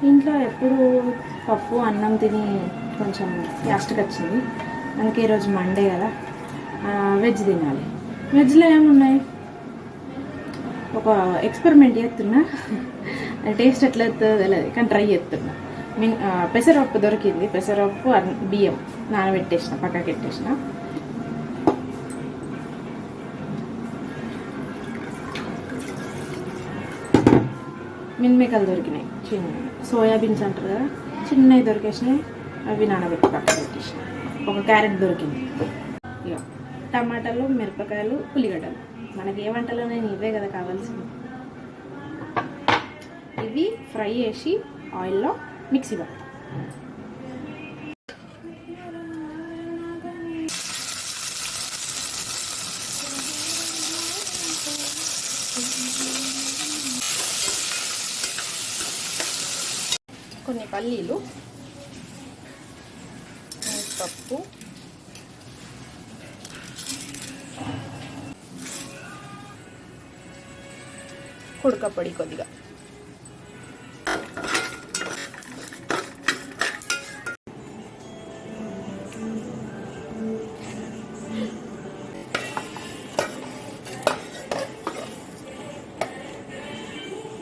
ఇంట్లో ఎప్పుడు పప్పు అన్నం తిని కొంచెం గ్యాస్ట్రిక్ వచ్చింది. అందుకే ఈరోజు మండే కదా, వెజ్ తినాలి. వెజ్లో ఏమున్నాయి, ఒక ఎక్స్పెరిమెంట్ చేస్తున్నా. టేస్ట్ ఎట్లా అవుతుందో తెలియదు కానీ ట్రై చేస్తున్నా. పెసరపప్పు దొరికింది, పెసరపప్పు బియ్యం నానబెట్టేసిన, పక్కకి పెట్టేసిన. మిన్మేకలు దొరికినాయి, చిన్న సోయాబీన్స్ అంటారు కదా, చిన్నవి దొరికేసినాయి. అవి నానబెట్టి పక్కన పెట్టేసిన. ఒక క్యారెట్ దొరికింది. ఇక టమాటాలు, మిరపకాయలు, ఉల్లిగడ్డలు. మనకి ఏ వంటలోనైనా ఇవే కదా కావాల్సింది. ఇవి ఫ్రై చేసి ఆయిల్లో మిక్సీ పడతాం. కొన్ని పల్లీలు, పప్పు, కుడక పొడి కొద్దిగా,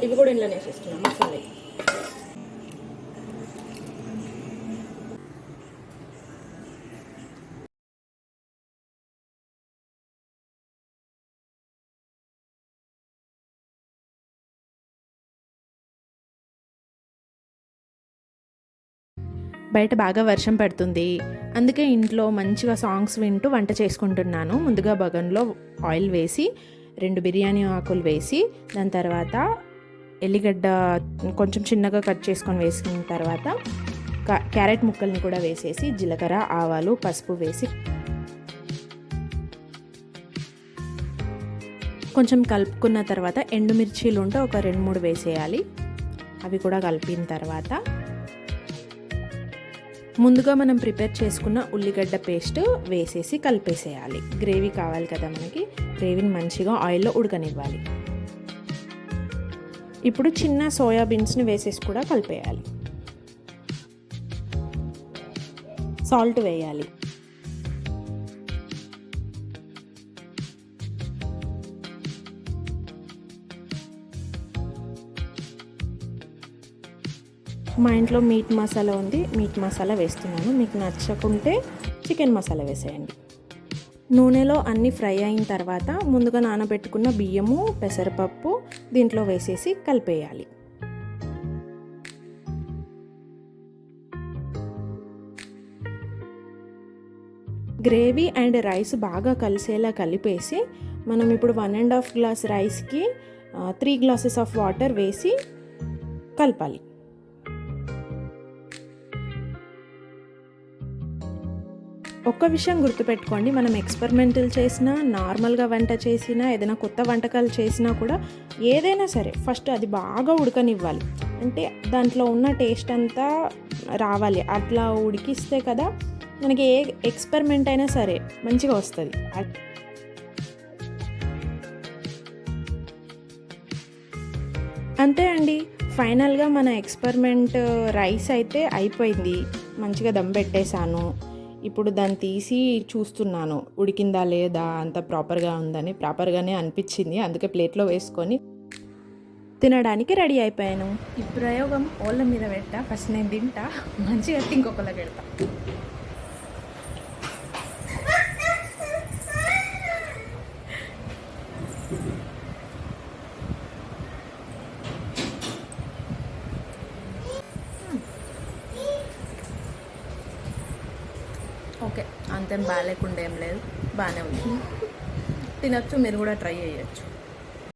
ఇవి కూడా ఇంట్లోనే వేసేస్తున్నాం మసాలా. బయట బాగా వర్షం పడుతుంది, అందుకే ఇంట్లో మంచిగా సాంగ్స్ వింటూ వంట చేసుకుంటున్నాను. ముందుగా బగన్లో ఆయిల్ వేసి 2 బిర్యానీ ఆకులు వేసి, దాని తర్వాత ఎల్లిగడ్డ కొంచెం చిన్నగా కట్ చేసుకొని వేసిన తర్వాత క్యారెట్ ముక్కల్ని కూడా వేసేసి, జీలకర్ర, ఆవాలు, పసుపు వేసి కొంచెం కలుపుకున్న తర్వాత ఎండుమిర్చీలు ఉంటే ఒక 2-3 వేసేయాలి. అవి కూడా కలిపిన తర్వాత ముందుగా మనం ప్రిపేర్ చేసుకున్న ఉల్లిగడ్డ పేస్ట్ వేసేసి కలిపేసేయాలి. గ్రేవీ కావాలి కదా మనకి, గ్రేవీని మంచిగా ఆయిల్లో ఉడకనివ్వాలి. ఇప్పుడు చిన్న సోయాబీన్స్ని వేసేసి కూడా కలిపేయాలి. సాల్ట్ వేయాలి. మా ఇంట్లో మీట్ మసాలా ఉంది, మీట్ మసాలా వేస్తున్నాను. మీకు నచ్చకుంటే చికెన్ మసాలా వేసేయండి. నూనెలో అన్నీ ఫ్రై అయిన తర్వాత ముందుగా నానబెట్టుకున్న బియ్యము, పెసరపప్పు దీంట్లో వేసేసి కలిపేయాలి. గ్రేవీ అండ్ రైస్ బాగా కలిసేలా కలిపేసి, మనం ఇప్పుడు 1.5 గ్లాస్ రైస్కి 3 గ్లాసెస్ ఆఫ్ వాటర్ వేసి కలపాలి. ఒక్క విషయం గుర్తుపెట్టుకోండి, మనం ఎక్స్పెరిమెంటల్ చేసినా, నార్మల్గా వంట చేసినా, ఏదైనా కొత్త వంటకాలు చేసినా కూడా ఏదైనా సరే ఫస్ట్ అది బాగా ఉడకనివ్వాలి. అంటే దాంట్లో ఉన్న టేస్ట్ అంతా రావాలి. అట్లా ఉడికిస్తే కదా మనకి ఏ ఎక్స్పెరిమెంట్ అయినా సరే మంచిగా వస్తుంది. అంతే అండి, ఫైనల్గా మన ఎక్స్పెరిమెంట్ రైస్ అయితే అయిపోయింది. మంచిగా దమ్ పెట్టేశాను. ఇప్పుడు దాన్ని తీసి చూస్తున్నాను ఉడికిందా లేదా, అంత ప్రాపర్గా ఉందని. ప్రాపర్గానే అనిపించింది, అందుకే ప్లేట్లో వేసుకొని తినడానికి రెడీ అయిపోయాను. ఈ ప్రయోగం ఓళ్ళ మీద పెట్టా, ఫస్ట్ నేను తింటా, మంచిగా ఇంకొకళ్ళకి పెడతా. ఓకే, అంతేం బాగాలేకుండా ఏం లేదు, బాగానే ఉంది. తినచ్చు, మీరు కూడా ట్రై చేయొచ్చు.